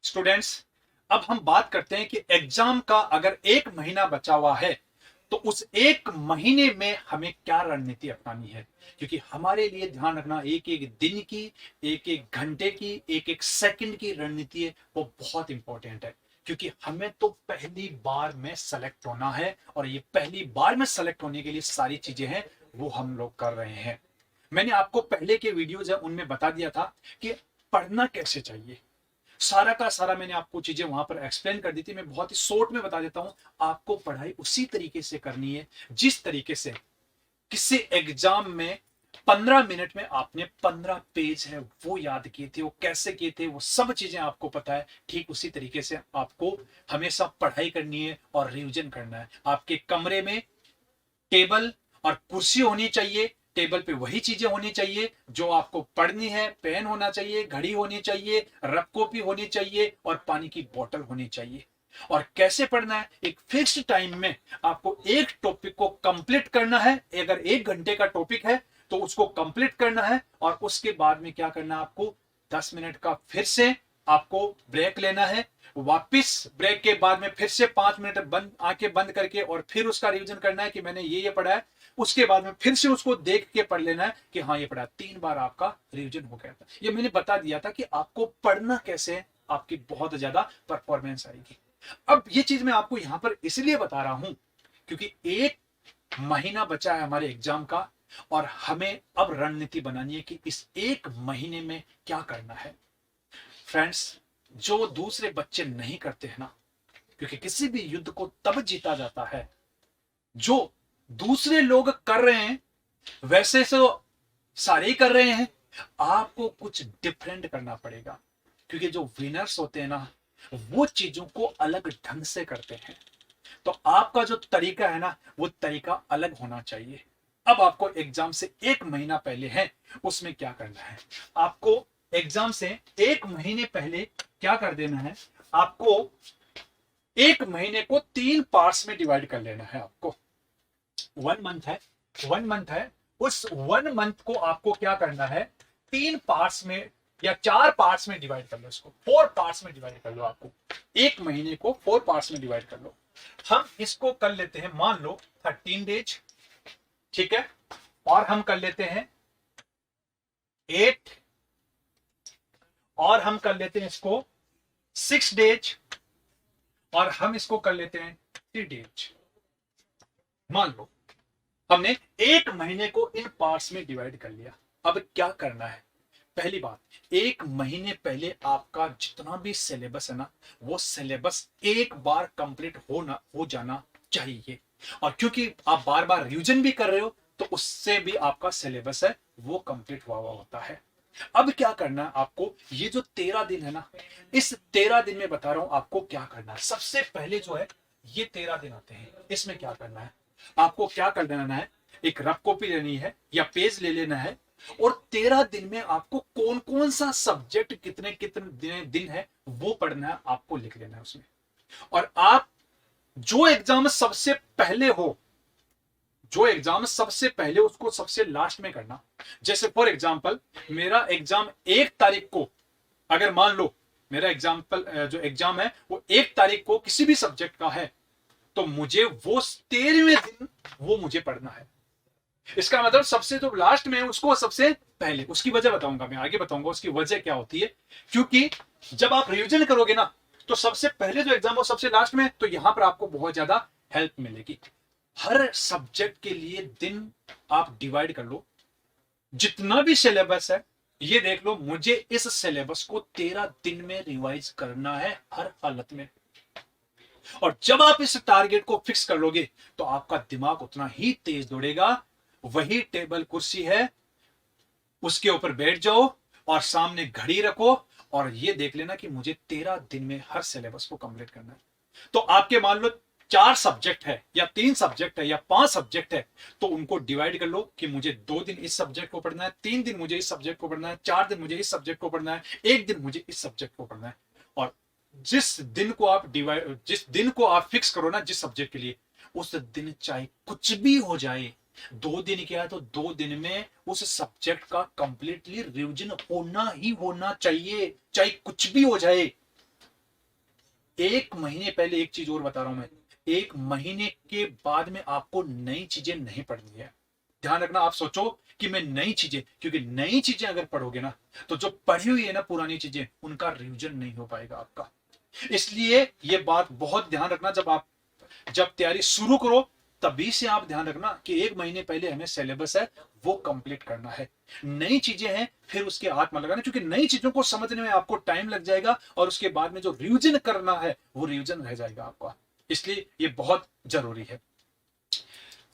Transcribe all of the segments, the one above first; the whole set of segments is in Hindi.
स्टूडेंट्स, अब हम बात करते हैं कि एग्जाम का अगर एक महीना बचा हुआ है तो उस एक महीने में हमें क्या रणनीति अपनानी है। क्योंकि हमारे लिए ध्यान रखना, एक एक दिन की, एक एक घंटे की, एक एक सेकंड की रणनीति है, वो बहुत इंपॉर्टेंट है। क्योंकि हमें तो पहली बार में सेलेक्ट होना है और ये पहली बार में सेलेक्ट होने के लिए सारी चीजें हैं वो हम लोग कर रहे हैं। मैंने आपको पहले के वीडियोज है उनमें बता दिया था कि पढ़ना कैसे चाहिए। सारा का सारा मैंने आपको चीजें वहां पर एक्सप्लेन कर दी थी। मैं बहुत ही शॉर्ट में बता देता हूं। आपको पढ़ाई उसी तरीके से करनी है जिस तरीके से किसी एग्जाम में 15 मिनट में आपने 15 पेज है वो याद किए थे, वो कैसे किए थे, वो सब चीजें आपको पता है। ठीक उसी तरीके से आपको हमेशा पढ़ाई करनी है और रिवीजन करना है। आपके कमरे में टेबल और कुर्सी होनी चाहिए। टेबल पे वही चीजें होनी चाहिए जो आपको पढ़नी है। पेन होना चाहिए, घड़ी होनी चाहिए, रफ कॉपी होनी चाहिए और पानी की बोतल होनी चाहिए। और कैसे पढ़ना है, एक फिक्स्ड टाइम में आपको एक टॉपिक को कंप्लीट करना है। अगर 1 घंटे का टॉपिक है तो उसको कंप्लीट करना है और उसके बाद में क्या करना है, आपको 10 मिनट का फिर से आपको ब्रेक लेना है। वापिस ब्रेक के बाद में फिर से 5 मिनट बंद, आंखें बंद करके और फिर उसका रिवीजन करना है कि मैंने ये पढ़ा है। उसके बाद में फिर से उसको देख के पढ़ लेना है कि हाँ ये पढ़ा। 3 बार आपका रिवीजन हो गया था। ये मैंने बता दिया था कि आपको पढ़ना कैसे है, आपकी बहुत ज्यादा परफॉर्मेंस आएगी। अब ये चीज मैं आपको यहां पर इसलिए बता रहा हूं क्योंकि एक महीना बचा है हमारे एग्जाम का और हमें अब रणनीति बनानी है कि इस एक महीने में क्या करना है। फ्रेंड्स, जो दूसरे बच्चे नहीं करते हैं ना, क्योंकि किसी भी युद्ध को तब जीता जाता है जो दूसरे लोग कर रहे हैं वैसे तो सारे ही कर रहे हैं। आपको कुछ डिफरेंट करना पड़ेगा क्योंकि जो विनर्स होते हैं ना वो चीजों को अलग ढंग से करते हैं। तो आपका जो तरीका है ना वो तरीका अलग होना चाहिए। अब आपको एग्जाम से 1 महीना पहले है उसमें क्या करना है, आपको एग्जाम से 1 महीने पहले क्या कर देना है, आपको 1 महीने को 3 पार्ट्स में डिवाइड कर लेना है। आपको 1 मंथ है, 1 मंथ है, उस 1 मंथ को आपको क्या करना है, 3 पार्ट्स में या 4 पार्ट्स में डिवाइड कर लो। इसको 4 पार्ट्स में डिवाइड कर लो। आपको 1 महीने को 4 पार्ट्स में डिवाइड कर लो। हम इसको कर लेते हैं, मान लो 13 डेज, ठीक है। और हम कर लेते हैं 8, और हम कर लेते हैं इसको 6 डेज, और हम इसको कर लेते हैं 3 डेज। मान लो हमने 1 महीने को इन पार्ट्स में डिवाइड कर लिया। अब क्या करना है, पहली बात, 1 महीने पहले आपका जितना भी सिलेबस है ना वो सिलेबस एक बार कंप्लीट हो जाना चाहिए। और क्योंकि आप बार बार रिवीजन भी कर रहे हो तो उससे भी आपका सिलेबस है वो कंप्लीट हुआ होता है। अब क्या करना है आपको, ये जो 13 दिन है ना, इस 13 दिन में बता रहा हूं आपको क्या करना है। सबसे पहले जो है ये 13 दिन आते हैं, इसमें क्या करना है, आपको क्या कर देना है, एक रफ कॉपी लेनी है या पेज ले लेना है और 13 दिन में आपको कौन कौन सा सब्जेक्ट कितने कितने दिन है वो पढ़ना है, आपको लिख लेना है उसमें। और आप जो एग्जाम सबसे पहले हो, जो एग्जाम सबसे पहले उसको सबसे लास्ट में करना। जैसे फॉर एग्जाम्पल मेरा एग्जाम 1 तारीख को, अगर मान लो मेरा एग्जाम्पल जो एग्जाम है वो 1 तारीख को किसी भी सब्जेक्ट का है तो मुझे वो 13वें दिन वो मुझे पढ़ना है। इसका मतलब सबसे जो लास्ट में है उसको सबसे पहले, उसकी वजह बताऊंगा मैं आगे, बताऊंगा उसकी वजह क्या होती है। क्योंकि जब आप रिवीजन करोगे ना तो सबसे पहले जो एग्जाम हो सबसे लास्ट में, तो यहां पर आपको बहुत ज्यादा हेल्प मिलेगी। हर सब्जेक्ट के लिए दिन आप डिवाइड कर लो। जितना भी सिलेबस है ये देख लो, मुझे इस सिलेबस को 13 दिन में रिवाइज करना है हर हालत में। और जब आप इस टारगेट को फिक्स कर लोगे तो आपका दिमाग उतना ही तेज दौड़ेगा। वही टेबल कुर्सी है, उसके ऊपर बैठ जाओ और सामने घड़ी रखो और ये देख लेना कि मुझे 13 दिन में हर सिलेबस को कंप्लीट करना है। तो आपके मान लो 4 सब्जेक्ट है या 3 सब्जेक्ट है या 5 सब्जेक्ट है तो उनको डिवाइड कर लो कि मुझे 2 दिन इस सब्जेक्ट को पढ़ना है, 3 दिन मुझे इस सब्जेक्ट को पढ़ना है, 4 दिन मुझे इस सब्जेक्ट को पढ़ना है, 1 दिन मुझे इस सब्जेक्ट को पढ़ना है। और जिस दिन को आप फिक्स करो ना जिस सब्जेक्ट के लिए, उस दिन चाहे कुछ भी हो जाए, 2 दिन क्या है तो 2 दिन में उस सब्जेक्ट का कंप्लीटली रिवीजन होना ही होना चाहिए, चाहे कुछ भी हो जाए। एक महीने पहले एक चीज और बता रहा हूं मैं, एक महीने के बाद में आपको नई चीजें नहीं पढ़नी है। ध्यान रखना, आप सोचो कि मैं नई चीजें, क्योंकि नई चीजें अगर पढ़ोगे ना तो जो पढ़ी हुई है ना पुरानी चीजें, उनका रिवीजन नहीं हो पाएगा आपका। इसलिए ये बात बहुत ध्यान रखना, जब तैयारी शुरू करो तभी से आप ध्यान रखना कि एक महीने पहले हमें सिलेबस है वो कंप्लीट करना है। नई चीजें हैं फिर उसके हाथ में लगाना, क्योंकि नई चीजों को समझने में आपको टाइम लग जाएगा और उसके बाद में जो रिवीजन करना है वो रिवीजन रह जाएगा आपका। इसलिए ये बहुत जरूरी है।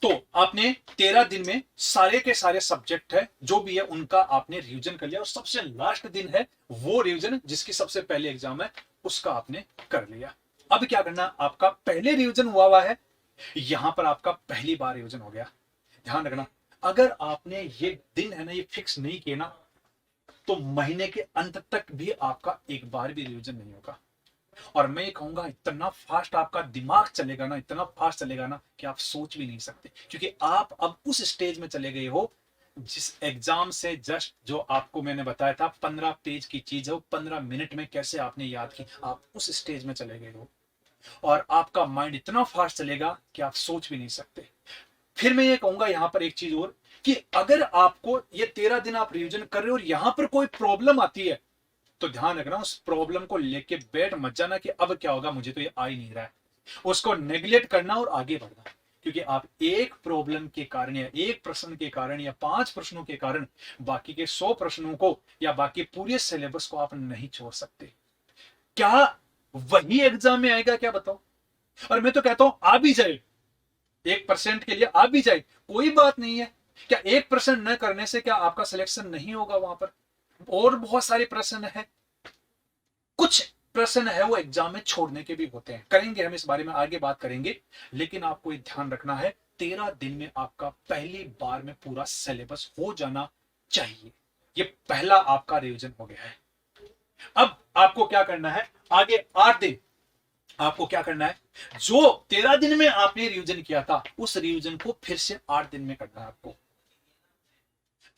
तो आपने 13 दिन में सारे के सारे सब्जेक्ट है जो भी है उनका आपने रिवीजन कर लिया, और सबसे लास्ट दिन है वो रिवीजन जिसकी सबसे पहले एग्जाम है उसका आपने कर लिया। अब क्या करना, आपका पहले रिवीजन हुआ है, यहां पर आपका पहली बार रिवीजन हो गया। ध्यान रखना, अगर आपने ये दिन है ना ये फिक्स नहीं किए ना तो महीने के अंत तक भी आपका एक बार भी रिवीजन नहीं होगा। और मैं ये कहूंगा इतना फास्ट आपका दिमाग चलेगा ना, इतना फास्ट चलेगा ना कि आप सोच भी नहीं सकते, क्योंकि आप अब उस स्टेज में चले गए हो जिस एग्जाम से जस्ट जो आपको मैंने बताया था 15 पेज की चीज है वो 15 मिनट में कैसे आपने याद की, आप उस स्टेज में चले गए हो और आपका माइंड इतना फास्ट चलेगा कि आप सोच भी नहीं सकते। फिर मैं ये कहूंगा यहां पर एक चीज और, कि अगर आपको ये 13 दिन आप रिवीजन कर रहे हो और यहां पर कोई प्रॉब्लम आती है तो ध्यान रखना उस प्रॉब्लम को लेके बैठ मत जाना कि अब क्या होगा, मुझे तो ये आ ही नहीं रहा है। उसको नेग्लेक्ट करना और आगे बढ़ना, क्योंकि आप एक प्रॉब्लम के कारण या एक प्रश्न के कारण या 5 प्रश्नों के कारण बाकी के 100 प्रश्नों को या बाकी पूरे सिलेबस को आप नहीं छोड़ सकते। क्या वही एग्जाम में आएगा क्या, बताओ? और मैं तो कहता हूं आ भी जाए, 1% के लिए आ भी जाए कोई बात नहीं है। क्या 1% न करने से क्या आपका सिलेक्शन नहीं होगा वहां पर? और बहुत सारे प्रश्न है, कुछ प्रश्न है वो एग्जाम में छोड़ने के भी होते हैं, करेंगे हम इस बारे में आगे बात करेंगे। लेकिन आपको ये ध्यान रखना है 13 दिन में आपका पहली बार में पूरा सिलेबस हो जाना चाहिए। ये पहला आपका रिवीजन हो गया है। अब आपको क्या करना है, आगे 8 दिन आपको क्या करना है, जो 13 दिन में आपने रिवीजन किया था उस रिवीजन को फिर से 8 दिन में करना है आपको।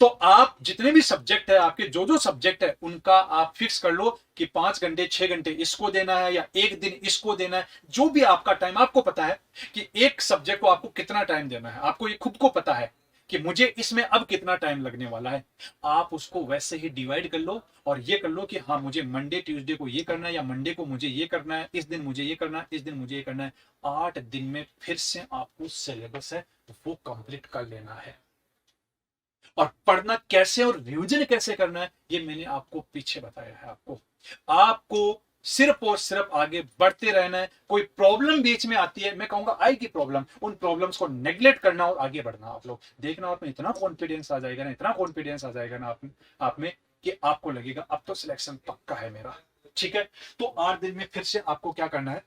तो आप जितने भी सब्जेक्ट है आपके, जो जो सब्जेक्ट है उनका आप फिक्स कर लो कि 5 घंटे 6 घंटे इसको देना है या एक दिन इसको देना है। जो भी आपका टाइम, आपको पता है कि एक सब्जेक्ट को आपको कितना टाइम देना है, आपको ये खुद को पता है कि मुझे इसमें अब कितना टाइम लगने वाला है। आप उसको वैसे ही डिवाइड कर लो और ये कर लो कि हाँ मुझे मंडे ट्यूसडे को ये करना है, या मंडे को मुझे ये करना है, इस दिन मुझे ये करना है, इस दिन मुझे ये करना है। 8 दिन में फिर से आपको सिलेबस है वो कंप्लीट कर लेना है। और पढ़ना कैसे और रिवीजन कैसे करना है ये मैंने आपको पीछे बताया है। आपको सिर्फ और सिर्फ आगे बढ़ते रहना है। कोई प्रॉब्लम बीच में आती है, मैं कहूंगा आएगी प्रॉब्लम, उन प्रॉब्लम्स को नेग्लेक्ट करना और आगे बढ़ना। आप लोग देखना, आप में इतना कॉन्फिडेंस आ जाएगा ना, इतना कॉन्फिडेंस आ जाएगा ना आप में कि आपको लगेगा अब तो सिलेक्शन पक्का है मेरा। ठीक है, तो 8 दिन में फिर से आपको क्या करना है,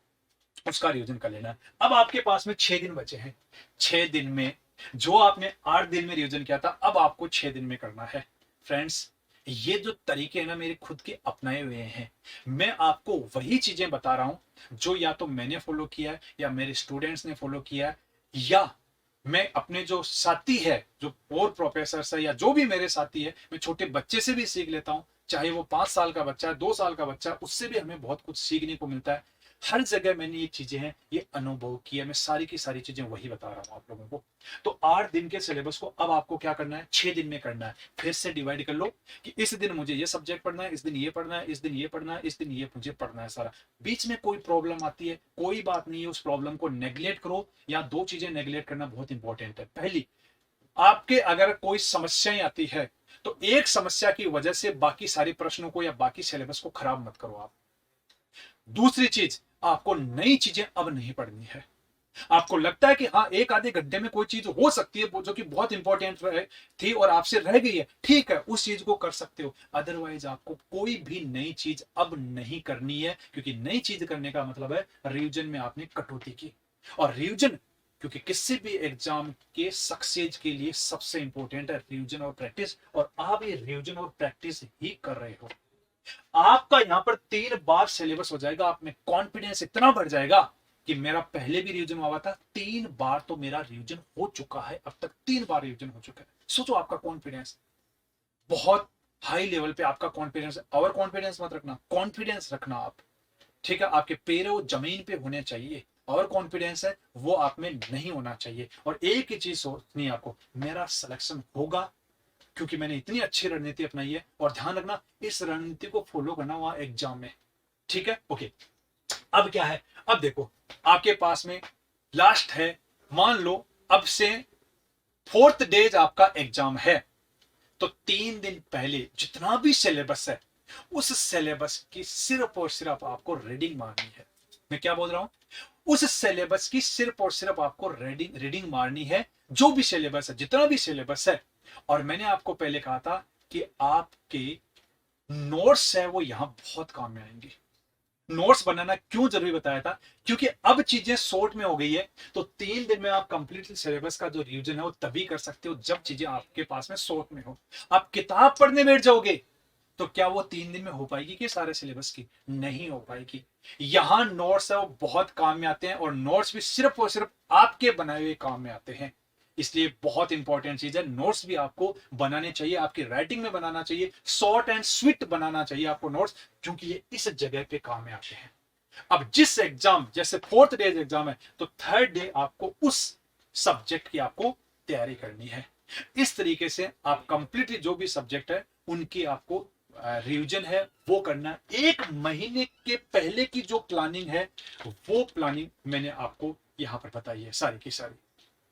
उसका रिवीजन कर लेना है। अब आपके पास में 6 दिन बचे हैं। 6 दिन में जो आपने 8 दिन में रिवीजन किया था अब आपको 6 दिन में करना है। फ्रेंड्स, ये जो तरीके हैं ना मेरे खुद के अपनाए हुए हैं। मैं आपको वही चीजें बता रहा हूं जो या तो मैंने फॉलो किया है या मेरे स्टूडेंट्स ने फॉलो किया है, या मैं अपने जो साथी है, जो और प्रोफेसर है या जो भी मेरे साथी है, मैं छोटे बच्चे से भी सीख लेता हूं। चाहे वो 5 साल का बच्चा है, 2 साल का बच्चा, उससे भी हमें बहुत कुछ सीखने को मिलता है। हर जगह मैंने ये चीजें हैं ये अनुभव किया, मैं सारी की सारी चीजें वही बता रहा हूं आप लोगों को। तो 8 दिन के सिलेबस को अब आपको क्या करना है, 6 दिन में करना है। फिर से डिवाइड कर लो कि इस दिन मुझे ये सब्जेक्ट पढ़ना है, इस दिन ये पढ़ना है, इस दिन ये पढ़ना है, इस दिन ये मुझे पढ़ना है सारा। बीच में कोई प्रॉब्लम आती है कोई बात नहीं है, उस प्रॉब्लम को नेग्लेक्ट करो। या 2 चीजें नेग्लेक्ट करना बहुत इंपॉर्टेंट है। पहली, आपके अगर कोई समस्याएं आती है तो एक समस्या की वजह से बाकी सारे प्रश्नों को या बाकी सिलेबस को खराब मत करो आप। दूसरी चीज, आपको नई चीजें अब नहीं पढ़नी है। आपको लगता है कि हाँ एक आधे घंटे में कोई चीज हो सकती है जो कि बहुत इंपॉर्टेंट थी और आपसे रह गई है, ठीक है उस चीज को कर सकते हो। अदरवाइज आपको कोई भी नई चीज अब नहीं करनी है, क्योंकि नई चीज करने का मतलब है रिवीजन में आपने कटौती की। और रिवीजन, क्योंकि किसी भी एग्जाम के सक्सेस के लिए सबसे इंपॉर्टेंट है रिवीजन और प्रैक्टिस, और आप ये रिवीजन और प्रैक्टिस ही कर रहे हो। आपका यहां पर 3 बार सिलेबस हो जाएगा, आप में कॉन्फिडेंस इतना बढ़ जाएगा कि मेरा पहले भी रिवीजन हुआ था, 3 बार तो मेरा रिवीजन हो चुका है, अब तक 3 बार रिवीजन हो चुका है। सोचो आपका कॉन्फिडेंस बहुत हाई लेवल पे, आपका कॉन्फिडेंस। और कॉन्फिडेंस मत रखना, कॉन्फिडेंस रखना आप। ठीक है, आपके पैरों जमीन पे होने चाहिए, और कॉन्फिडेंस है वो आप में नहीं होना चाहिए। और एक ही चीज सोचनी है आपको, मेरा सिलेक्शन होगा, क्योंकि मैंने इतनी अच्छी रणनीति अपनाई है। और ध्यान रखना, इस रणनीति को फॉलो करना हुआ एग्जाम में, ठीक है। ओके, अब क्या है, अब देखो आपके पास में लास्ट है, मान लो अब से 4th डेज आपका एग्जाम है, तो 3 दिन पहले जितना भी सिलेबस है, उस सिलेबस की सिर्फ और सिर्फ आपको रीडिंग मारनी है। मैं क्या बोल रहा हूं, उस सिलेबस की सिर्फ और सिर्फ आपको रीडिंग मारनी है, जो भी सिलेबस है, जितना भी सिलेबस है। और मैंने आपको पहले कहा था कि आपके नोट्स है वो यहां बहुत काम में आएंगे। नोट्स बनाना क्यों जरूरी बताया था, क्योंकि अब चीजें शॉर्ट में हो गई है, तो 3 दिन में आप कंप्लीटली सिलेबस का जो रिवीजन है वो तभी कर सकते हो जब चीजें आपके पास में शॉर्ट में हो। आप किताब पढ़ने बैठ जाओगे तो क्या वो 3 दिन में हो पाएगी कि सारे सिलेबस की? नहीं हो पाएगी। यहां नोट्स है वो बहुत काम में आते हैं, और नोट्स भी सिर्फ और सिर्फ आपके बनाए हुए काम में आते हैं। इसलिए बहुत इंपॉर्टेंट चीज है, नोट्स भी आपको बनाने चाहिए, आपकी राइटिंग में बनाना चाहिए, शॉर्ट एंड स्वीट बनाना चाहिए आपको नोट्स, क्योंकि ये इस जगह पे काम में आते हैं। अब जिस एग्जाम, जैसे 4th डे एग्जाम है, तो 3rd डे आपको उस सब्जेक्ट की आपको तैयारी करनी है। इस तरीके से आप कंप्लीटली जो भी सब्जेक्ट है उनकी आपको रिवीजन है वो करना। 1 महीने के पहले की जो प्लानिंग है, वो प्लानिंग मैंने आपको यहां पर बताई है सारी की सारी।